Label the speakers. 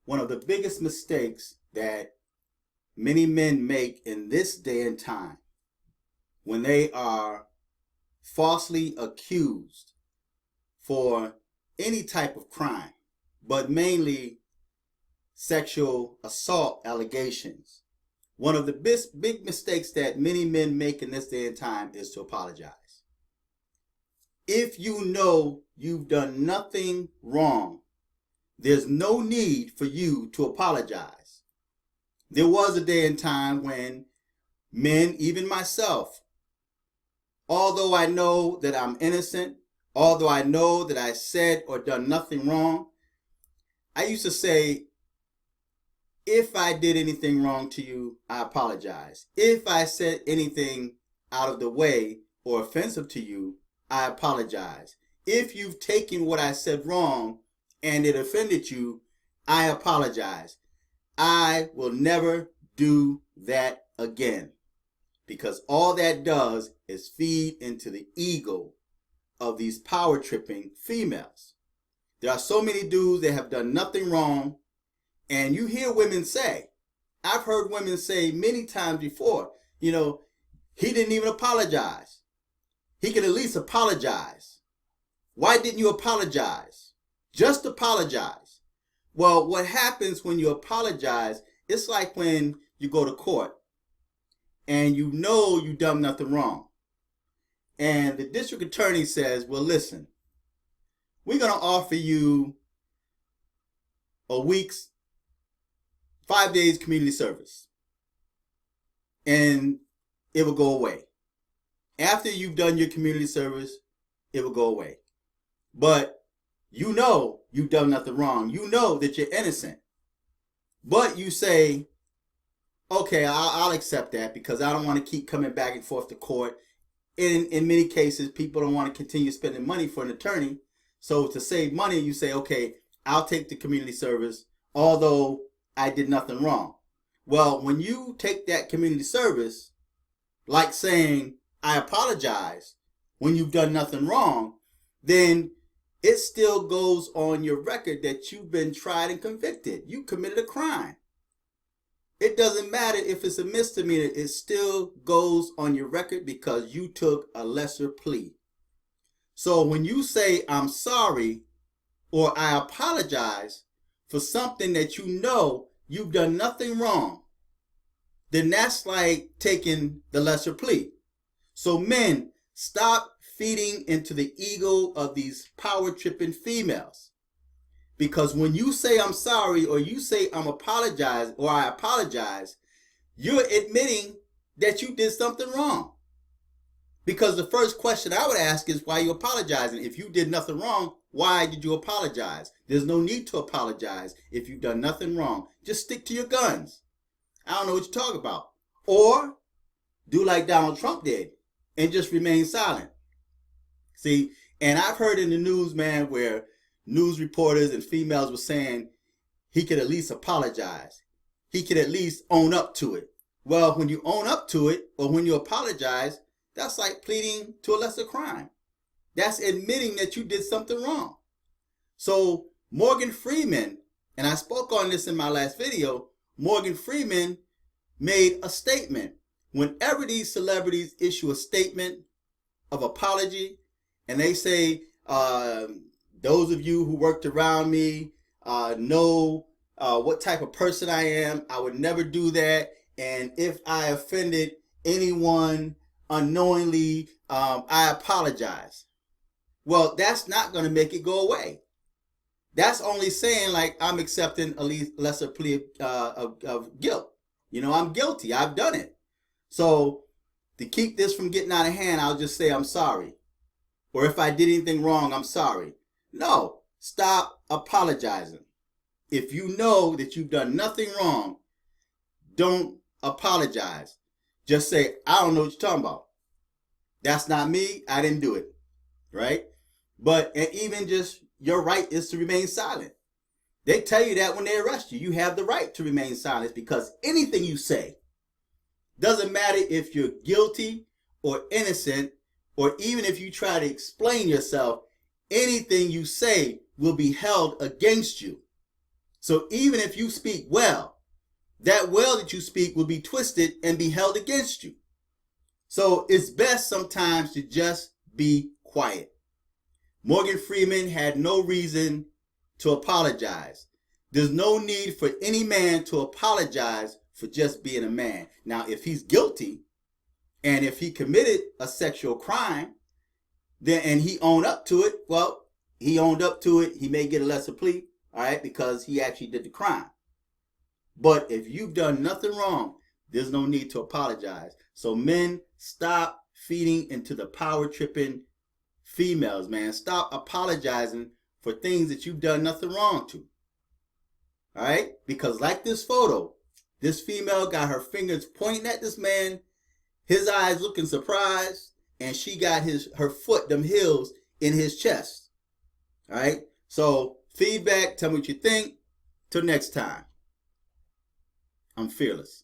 Speaker 1: One of the biggest mistakes that many men make in this day and time when they are falsely accused for any type of crime, but mainly sexual assault allegations. One of the big mistakes that many men make in this day and time is to apologize. If you know you've done nothing wrong, there's no need for you to apologize. There was a day and time when men, even myself, although I know that I'm innocent, although I know that I said or done nothing wrong, I used to say, if I did anything wrong to you, I apologize. If I said anything out of the way or offensive to you, I apologize. If you've taken what I said wrong and it offended you, I apologize. I will never do that again, because all that does is feed into the ego of these power tripping females. There are so many dudes that have done nothing wrong, and you hear women say, I've heard women say many times before, he didn't even apologize. He could at least apologize. Why didn't you apologize? Just apologize. Well, what happens when you apologize, it's like when you go to court and you know you've done nothing wrong. And the district attorney says, well, listen, we're going to offer you a week's 5 days community service. And it will go away. After you've done your community service, it will go away. But you know you've done nothing wrong. You know that you're innocent. But you say, okay, I'll accept that because I don't want to keep coming back and forth to court. In many cases, people don't want to continue spending money for an attorney. So to save money, you say, okay, I'll take the community service, although I did nothing wrong. Well, when you take that community service, like saying, I apologize when you've done nothing wrong, then it still goes on your record that you've been tried and convicted. You committed a crime. It doesn't matter if it's a misdemeanor, it still goes on your record because you took a lesser plea. So when you say, I'm sorry, or I apologize for something that you know you've done nothing wrong, then that's like taking the lesser plea. So men, stop feeding into the ego of these power tripping females. Because when you say I'm sorry or you say I'm apologize or I apologize, you're admitting that you did something wrong. Because the first question I would ask is, why are you apologizing? If you did nothing wrong, why did you apologize? There's no need to apologize if you've done nothing wrong. Just stick to your guns. I don't know what you're talking about. Or do like Donald Trump did and just remain silent. See, and I've heard in the news, man, where news reporters and females were saying he could at least apologize. He could at least own up to it. Well, when you own up to it or when you apologize, that's like pleading to a lesser crime. That's admitting that you did something wrong. So Morgan Freeman, and I spoke on this in my last video, Morgan Freeman made a statement. Whenever these celebrities issue a statement of apology and they say, those of you who worked around me know what type of person I am. I would never do that. And if I offended anyone unknowingly, I apologize. Well, that's not going to make it go away. That's only saying like I'm accepting a lesser plea of guilt. I'm guilty. I've done it. So to keep this from getting out of hand, I'll just say I'm sorry. Or if I did anything wrong, I'm sorry. No, stop apologizing. If you know that you've done nothing wrong, don't apologize. Just say, I don't know what you're talking about. That's not me. I didn't do it. Right? But and even just your right is to remain silent. They tell you that when they arrest you. You have the right to remain silent because anything you say, doesn't matter if you're guilty or innocent, or even if you try to explain yourself, anything you say will be held against you. So even if you speak well, that well that you speak will be twisted and be held against you. So it's best sometimes to just be quiet. Morgan Freeman had no reason to apologize. There's no need for any man to apologize for just being a man. Now, if he's guilty and if he committed a sexual crime, then and he owned up to it, well, he owned up to it. He may get a lesser plea, all right, because he actually did the crime. But if you've done nothing wrong, there's no need to apologize. So men, stop feeding into the power tripping females, man. Stop apologizing for things that you've done nothing wrong to. All right? Because like this photo, this female got her fingers pointing at this man, his eyes looking surprised, and she got her foot, them heels, in his chest. All right? So feedback, tell me what you think. Till next time. I'm fearless.